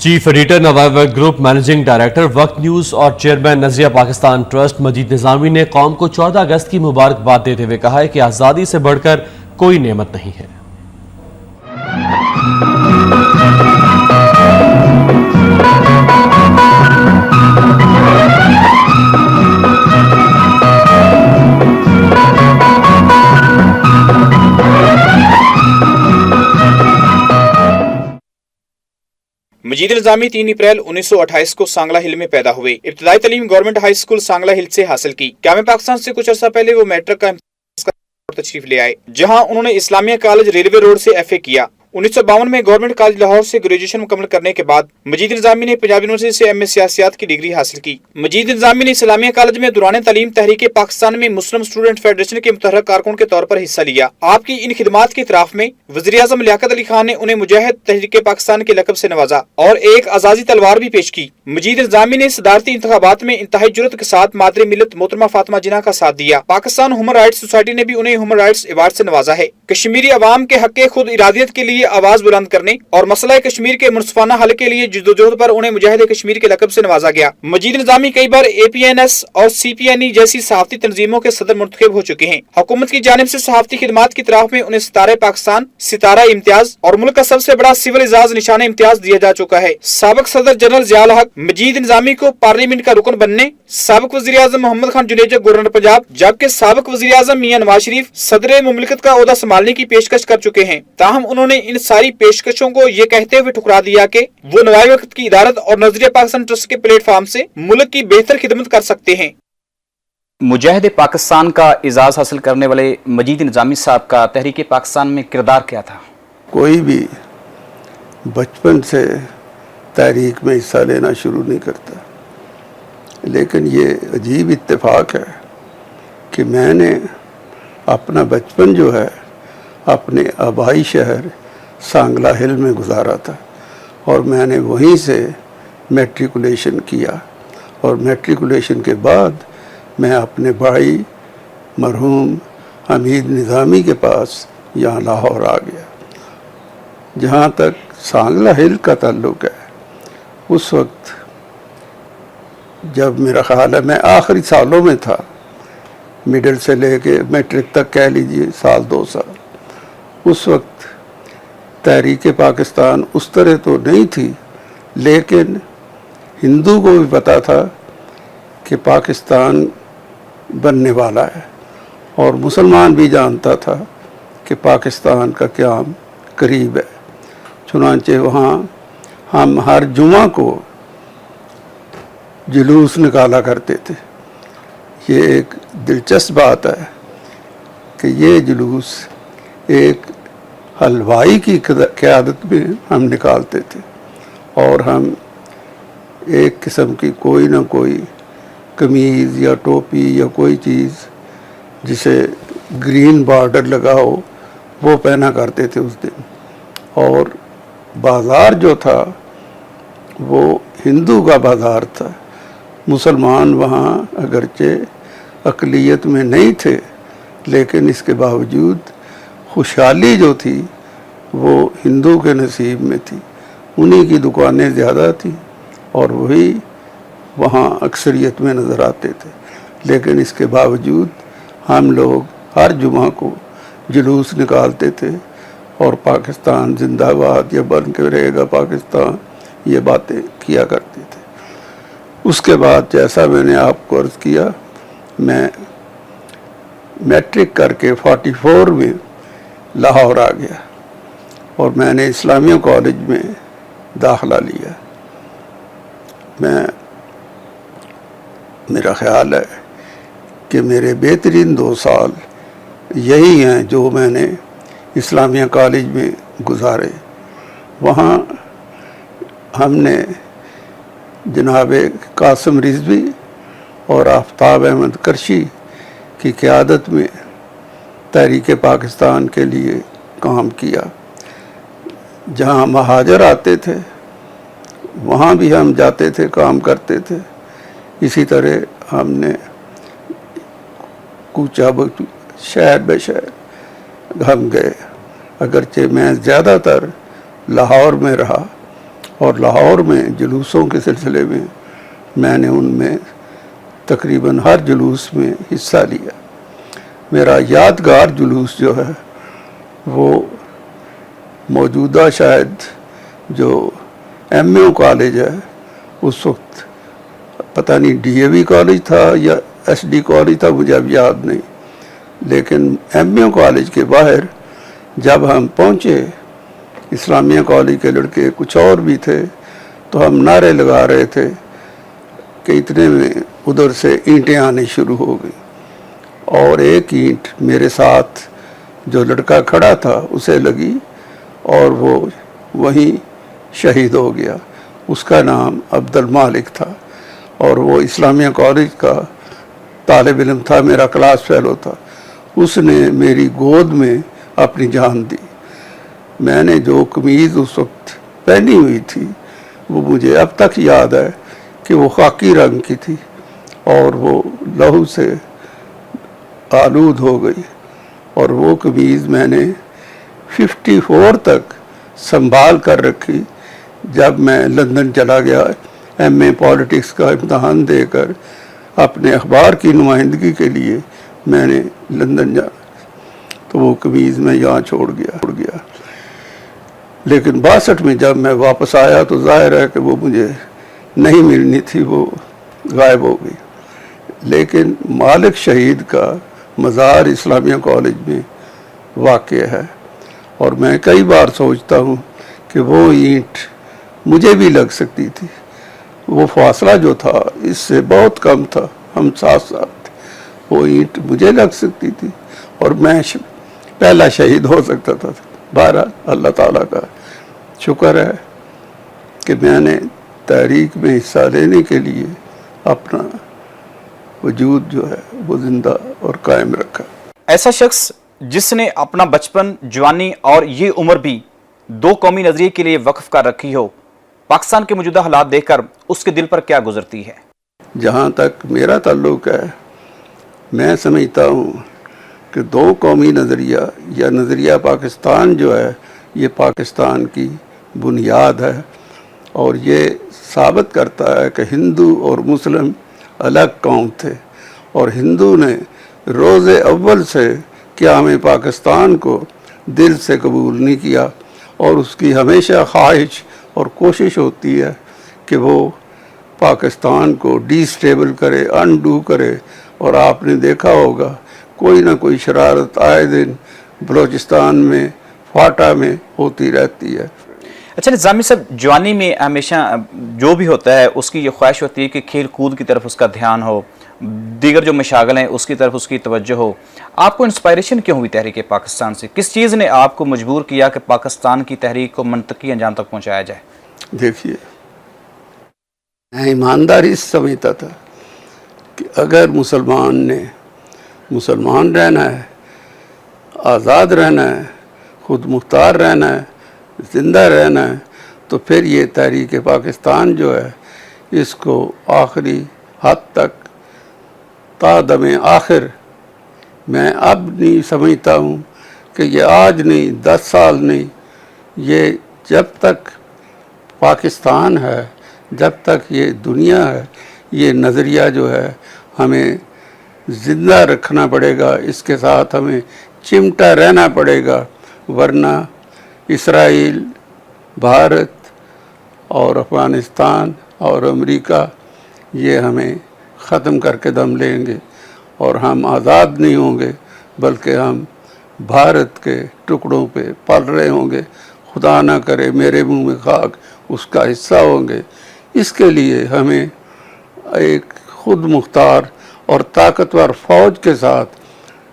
Chief editor نوائیور Group, managing director Waqt News اور chairman Nazriya Pakistan trust مجید نظامی نے قوم کو 14 اگست کی مبارکباد دیتے ہوئے کہا ہے کہ آزادی سے بڑھ کر کوئی نعمت نہیں ہے۔ مجید نظامی 3 اپریل 1928 کو سانگلہ ہل میں پیدا ہوئے۔ ابتدائی تعلیم گورنمنٹ ہائی اسکول سانگلہ ہل سے حاصل کی۔ قیام پاکستان سے کچھ عرصہ پہلے وہ میٹرک کا امتحان تشریف لے آئے، جہاں انہوں نے اسلامیہ کالج ریلوے روڈ سے FA کیا۔ 1952 میں گورنمنٹ کالج لاہور سے گریجویشن مکمل کرنے کے بعد مجید نظامی نے پنجاب یونیورسٹی سے MA سیاسیات کی ڈگری حاصل کی۔ مجید نظامی نے اسلامیہ کالج میں دوران تعلیم تحریک پاکستان میں مسلم اسٹوڈنٹ فیڈریشن کے متحرک کارکن کے طور پر حصہ لیا۔ آپ کی ان خدمات کے اعتراف میں وزیر اعظم لیاقت علی خان نے انہیں مجاہد تحریک پاکستان کے لقب سے نوازا اور ایک اعزازی تلوار بھی پیش کی۔ مجید نظامی نے صدارتی انتخابات میں انتہائی جرأت کے ساتھ مادر ملت محترمہ فاطمہ جناح کا ساتھ دیا۔ پاکستان ہیومن رائٹس سوسائٹی نے بھی انہیں ہیومن رائٹس ایوارڈ سے نوازا ہے۔ کشمیری عوام کے حق خود ارادیت کے لیے آواز بلند کرنے اور مسئلہ کشمیر کے منصفانہ حل کے لیے جدوجہد پر انہیں مجاہد کشمیر کے لقب سے نوازا گیا۔ مجید نظامی کئی بار APNS اور CPNE جیسی صحافتی تنظیموں کے صدر منتخب ہو چکے ہیں۔ حکومت کی جانب سے صحافتی خدمات کی اطراف میں انہیں ستارہ پاکستان، ستارہ امتیاز اور ملک کا سب سے بڑا سول اعزاز نشان امتیاز دیا جا چکا ہے۔ سابق صدر جنرل ضیاء الحق مجید نظامی کو پارلیمنٹ کا رکن بننے، سابق وزیر اعظم محمد خان جنیجہ گورنر پنجاب، جبکہ سابق وزیر اعظم میاں نواز شریف صدر مملکت کا عہدہ سنبھالنے کی پیشکش کر چکے ہیں۔ تاہم انہوں نے ان ساری پیشکشوں کو یہ کہتے ہوئے ٹھکرا دیا کہ وہ نوائے وقت کی ادارت اور نظریہ پاکستان ٹرسٹ کے پلیٹ فارم سے ملک کی بہتر خدمت کر سکتے ہیں۔ مجاہد پاکستان کا اعزاز حاصل کرنے والے مجید نظامی صاحب کا تحریک پاکستان میں کردار کیا تھا؟ کوئی بھی بچپن سے تحریک میں حصہ لینا شروع نہیں کرتا، لیکن یہ عجیب اتفاق ہے کہ میں نے اپنا بچپن جو ہے اپنے آبائی شہر سانگلہ ہل میں گزارا تھا، اور میں نے وہیں سے میٹریکولیشن کیا، اور میٹریکولیشن کے بعد میں اپنے بھائی مرحوم حمید نظامی کے پاس یہاں لاہور آ گیا۔ جہاں تک سانگلہ ہل کا تعلق ہے، اس وقت جب میرا خیال ہے میں آخری سالوں میں تھا، مڈل سے لے کے میٹرک تک کہہ لیجئے سال 2 سال، اس وقت تحریک پاکستان اس طرح تو نہیں تھی، لیکن ہندو کو بھی پتا تھا کہ پاکستان بننے والا ہے، اور مسلمان بھی جانتا تھا کہ پاکستان کا قیام قریب ہے۔ چنانچہ وہاں ہم ہر جمعہ کو جلوس نکالا کرتے تھے۔ یہ ایک دلچسپ بات ہے کہ یہ جلوس ایک حلوائی کی قیادت میں ہم نکالتے تھے، اور ہم ایک قسم کی کوئی نہ کوئی قمیض یا ٹوپی یا کوئی چیز جسے گرین بارڈر لگا ہو وہ پہنا کرتے تھے اس دن، اور بازار جو تھا وہ ہندو کا بازار تھا۔ مسلمان وہاں اگرچہ اقلیت میں نہیں تھے، لیکن اس کے باوجود خوشحالی جو تھی وہ ہندو کے نصیب میں تھی، انہی کی دکانیں زیادہ تھیں اور وہی وہاں اکثریت میں نظر آتے تھے۔ لیکن اس کے باوجود ہم لوگ ہر جمعہ کو جلوس نکالتے تھے اور پاکستان زندہ باد یا بن کے رہے گا پاکستان، یہ باتیں کیا کرتے تھے۔ اس کے بعد جیسا میں نے آپ کو عرض کیا، میں میٹرک کر کے 44 میں لاہور آ گیا، اور میں نے اسلامیہ کالج میں داخلہ لیا۔ میرا خیال ہے کہ میرے بہترین 2 سال یہی ہیں جو میں نے اسلامیہ کالج میں گزارے۔ وہاں ہم نے جناب قاسم رضوی اور آفتاب احمد کرشی کی قیادت میں تحریک پاکستان کے لیے کام کیا۔ جہاں مہاجر آتے تھے وہاں بھی ہم جاتے تھے، کام کرتے تھے۔ اسی طرح ہم نے کوچہ شہر بے شہر ہم گئے، اگرچہ میں زیادہ تر لاہور میں رہا اور لاہور میں جلوسوں کے سلسلے میں نے ان میں تقریباً ہر جلوس میں حصہ لیا. میرا یادگار جلوس جو ہے وہ موجودہ شاید جو ایم اے کالج ہے، اس وقت پتہ نہیں ڈی اے وی کالج تھا یا ایس ڈی کالج تھا، مجھے اب یاد نہیں، لیکن ایم اے کالج کے باہر جب ہم پہنچے، اسلامیہ کالج کے لڑکے کچھ اور بھی تھے، تو ہم نعرے لگا رہے تھے کہ اتنے میں ادھر سے اینٹیں آنے شروع ہو گئی، اور ایک اینٹ میرے ساتھ جو لڑکا کھڑا تھا اسے لگی اور وہ وہیں شہید ہو گیا. اس کا نام عبد المالک تھا اور وہ اسلامیہ کالج کا طالب علم تھا، میرا کلاس فیلو تھا. اس نے میری گود میں اپنی جان دی. میں نے جو قمیض اس وقت پہنی ہوئی تھی وہ مجھے اب تک یاد ہے کہ وہ خاکی رنگ کی تھی اور وہ لہو سے آلود ہو گئی، اور وہ قمیض میں نے 54 تک سنبھال کر رکھی. جب میں لندن چلا گیا ایم اے پالیٹکس کا امتحان دے کر اپنے اخبار کی نمائندگی کے لیے میں نے لندن جانا، تو وہ قمیض میں یہاں چھوڑ گیا. لیکن 62 میں جب میں واپس آیا تو ظاہر ہے کہ وہ مجھے نہیں ملنی تھی، وہ غائب ہو گئی. لیکن مالک شہید کا مزار اسلامیہ کالج میں واقع ہے، اور میں کئی بار سوچتا ہوں کہ وہ اینٹ مجھے بھی لگ سکتی تھی. وہ فاصلہ جو تھا اس سے بہت کم تھا، ہم ساتھ ساتھ تھے. وہ اینٹ مجھے لگ سکتی تھی اور میں پہلا شہید ہو سکتا تھا. بہرحال اللہ تعالیٰ کا شکر ہے کہ میں نے تحریک میں حصہ لینے کے لیے اپنا وجود جو ہے وہ زندہ اور قائم رکھا. ایسا شخص جس نے اپنا بچپن، جوانی اور یہ عمر بھی دو قومی نظریے کے لیے وقف کر رکھی ہو، پاکستان کے موجودہ حالات دیکھ کر اس کے دل پر کیا گزرتی ہے؟ جہاں تک میرا تعلق ہے، میں سمجھتا ہوں کہ دو قومی نظریہ یا نظریہ پاکستان جو ہے یہ پاکستان کی بنیاد ہے، اور یہ ثابت کرتا ہے کہ ہندو اور مسلم الگ قوم تھے، اور ہندو نے روز اول سے قیام پاکستان کو دل سے قبول نہیں کیا، اور اس کی ہمیشہ خواہش اور کوشش ہوتی ہے کہ وہ پاکستان کو ڈی سٹیبل کرے، انڈو کرے. اور آپ نے دیکھا ہوگا کوئی نہ کوئی شرارت آئے دن بلوچستان میں، فاٹا میں ہوتی رہتی ہے. اچھا نظامی صاحب، جوانی میں ہمیشہ جو بھی ہوتا ہے اس کی یہ خواہش ہوتی ہے کہ کھیل کود کی طرف اس کا دھیان ہو، دیگر جو مشاغل ہیں اس کی طرف اس کی توجہ ہو. آپ کو انسپائریشن کیوں ہوئی تحریک پاکستان سے؟ کس چیز نے آپ کو مجبور کیا کہ پاکستان کی تحریک کو منطقی انجام تک پہنچایا جائے؟ دیکھیے، میں ایمانداری سے سمجھتا تھا کہ اگر مسلمان نے مسلمان رہنا ہے، آزاد رہنا ہے، خود مختار رہنا ہے، زندہ رہنا ہے، تو پھر یہ تحریک پاکستان جو ہے اس کو آخری حد تک تا دم آخر، میں اب نہیں سمجھتا ہوں کہ یہ آج نہیں، 10 سال نہیں، یہ جب تک پاکستان ہے، جب تک یہ دنیا ہے، یہ نظریہ جو ہے ہمیں زندہ رکھنا پڑے گا، اس کے ساتھ ہمیں چمٹا رہنا پڑے گا، ورنہ اسرائیل، بھارت اور افغانستان اور امریکہ یہ ہمیں ختم کر کے دم لیں گے، اور ہم آزاد نہیں ہوں گے بلکہ ہم بھارت کے ٹکڑوں پہ پل رہے ہوں گے. خدا نہ کرے میرے منہ میں خاک اس کا حصہ ہوں گے. اس کے لیے ہمیں ایک خود مختار اور طاقتور فوج کے ساتھ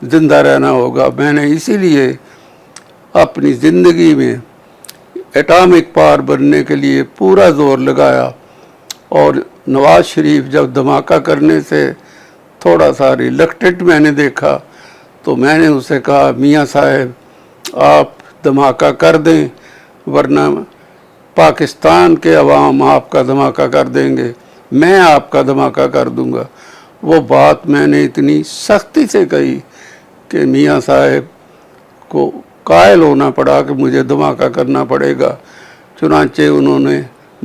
زندہ رہنا ہوگا. میں نے اسی لیے اپنی زندگی میں ایٹامک پاور بننے کے لیے پورا زور لگایا، اور نواز شریف جب دھماکہ کرنے سے تھوڑا سا ریلکٹنٹ میں نے دیکھا تو میں نے اسے کہا میاں صاحب آپ دھماکہ کر دیں ورنہ پاکستان کے عوام آپ کا دھماکہ کر دیں گے، میں آپ کا دھماکہ کر دوں گا. وہ بات میں نے اتنی سختی سے کہی کہ میاں صاحب کو قائل ہونا پڑا کہ مجھے دھماکہ کرنا پڑے گا. چنانچہ انہوں نے